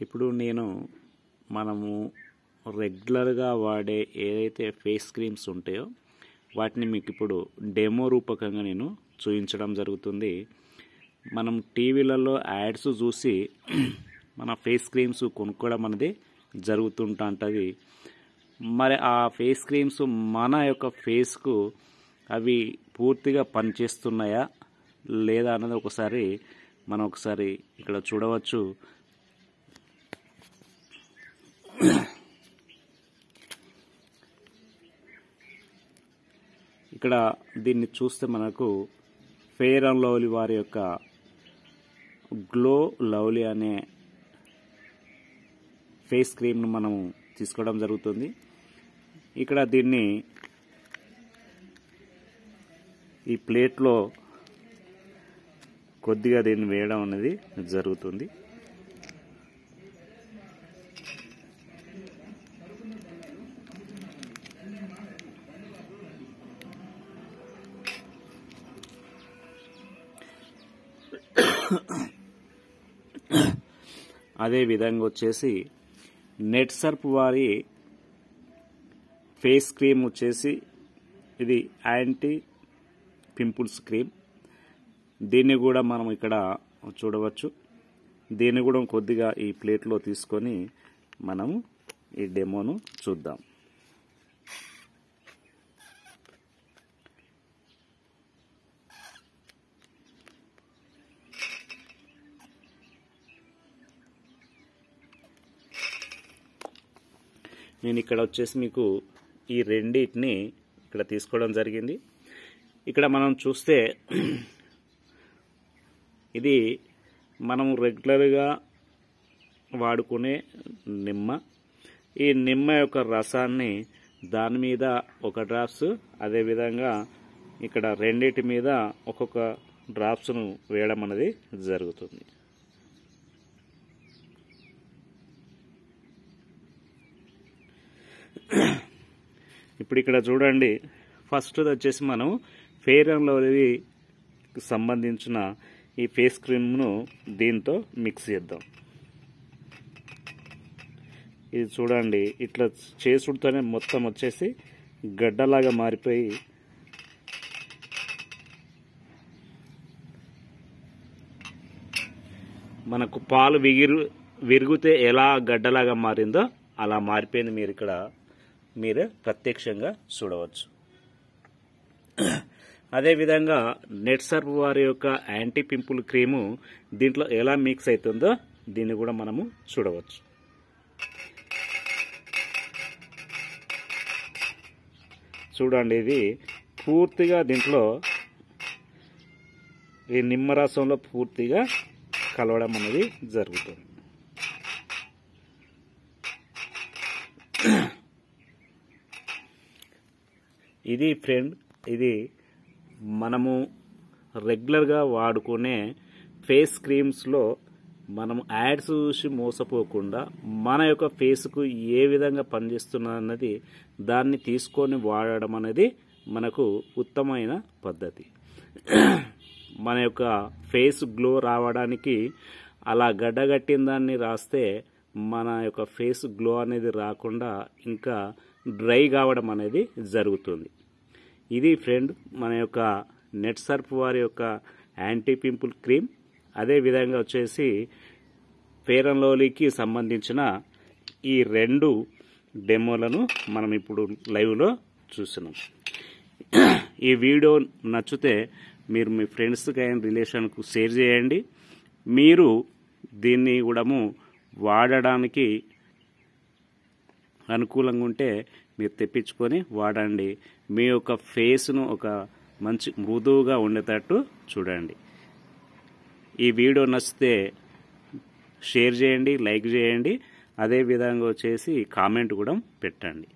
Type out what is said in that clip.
ఇప్పుడు మనము రెగ్యులర్గా వాడే ఏదైతే ఫేస్ క్రీమ్స్ ఉంటాయో వాటిని మీకు ఇప్పుడు డెమో రూపకంగా నేను చూపించడం జరుగుతుంది. మనం టీవీలలో యాడ్స్ చూసి మన ఫేస్ క్రీమ్స్ కొనుక్కోవడం అనేది జరుగుతుంటుంది. మరి ఆ ఫేస్ క్రీమ్స్ మన యొక్క ఫేస్కు అవి పూర్తిగా పనిచేస్తున్నాయా లేదా అన్నది ఒకసారి ఇక్కడ చూడవచ్చు. ఇక్కడ దీన్ని చూస్తే మనకు ఫెయిర్ అండ్ లవ్లీ వారి యొక్క గ్లో లవ్లీ అనే ఫేస్ క్రీమ్ను మనం తీసుకోవడం జరుగుతుంది. ఇక్కడ దీన్ని ఈ ప్లేట్లో కొద్దిగా దీన్ని వేయడం అనేది జరుగుతుంది. అదే విధంగా వచ్చేసి నెట్ సర్ప్ వారి ఫేస్ క్రీమ్ వచ్చేసి ఇది యాంటీ పింపుల్స్ క్రీమ్. దీన్ని కూడా మనం ఇక్కడ చూడవచ్చు. దీన్ని కూడా కొద్దిగా ఈ ప్లేట్లో తీసుకొని మనము ఈ డెమోను చూద్దాం. నేను ఇక్కడ వచ్చేసి మీకు ఈ రెండింటిని ఇక్కడ తీసుకోవడం జరిగింది. ఇక్కడ మనం చూస్తే ఇది మనం రెగ్యులర్గా వాడుకునే నిమ్మ. ఈ నిమ్మ యొక్క రసాన్ని దాని మీద ఒక డ్రాప్స్, అదేవిధంగా ఇక్కడ రెండింటి మీద ఒక్కొక్క డ్రాప్స్ను వేయడం అనేది జరుగుతుంది. ఇప్పుడు ఇక్కడ చూడండి, ఫస్ట్ వచ్చేసి మనం ఫెయిర్ అండ్ లవ్లీకి సంబంధించిన ఈ ఫేస్ క్రీమ్ను దీంతో మిక్స్ చేద్దాం. ఇది చూడండి, ఇట్లా చేసుడుతోనే మొత్తం వచ్చేసి గడ్డలాగా మారిపోయి మనకు పాలు విరిగితే ఎలా గడ్డలాగా మారిందో అలా మారిపోయింది. మీరు ప్రత్యక్షంగా చూడవచ్చు. అదేవిధంగా నెట్ సర్ప్ వారి యొక్క యాంటీ పింపుల్ క్రీము దీంట్లో ఎలా మిక్స్ అవుతుందో దీన్ని కూడా మనము చూడవచ్చు. చూడండి, ఇది పూర్తిగా దీంట్లో ఈ నిమ్మరసంలో పూర్తిగా కలవడం అనేది జరుగుతుంది. ఇది ఫ్రెండ్, ఇది మనము రెగ్యులర్గా వాడుకునే ఫేస్ క్రీమ్స్లో మనం యాడ్స్ చూసి మోసపోకుండా మన యొక్క ఫేస్కు ఏ విధంగా పనిచేస్తున్నది దాన్ని తీసుకొని వాడడం అనేది మనకు ఉత్తమమైన పద్ధతి. మన యొక్క ఫేస్ గ్లో రావడానికి అలా గడ్డగట్టిన దాన్ని రాస్తే మన యొక్క ఫేస్ గ్లో అనేది రాకుండా ఇంకా డ్రై కావడం అనేది జరుగుతుంది. ఇది ఫ్రెండ్ మన యొక్క నెట్ సర్ప్ వారి యొక్క యాంటీ పింపుల్ క్రీమ్. అదే విధంగా వచ్చేసి ఫెయిర్ అండ్ లవ్లీకి సంబంధించిన ఈ రెండు డెమోలను మనం ఇప్పుడు లైవ్లో చూస్తున్నాం. ఈ వీడియో నచ్చితే మీరు మీ ఫ్రెండ్స్కి అండ్ రిలేషన్కు షేర్ చేయండి. మీరు దీన్ని కూడా వాడడానికి అనుకూలంగా ఉంటే మీరు తెప్పించుకొని వాడండి. మీ యొక్క ఫేస్ను ఒక మంచి మృదువుగా ఉండేటట్టు చూడండి. ఈ వీడియో నచ్చితే షేర్ చేయండి, లైక్ చేయండి, అదే విధంగా వచ్చేసి కామెంట్ కూడా పెట్టండి.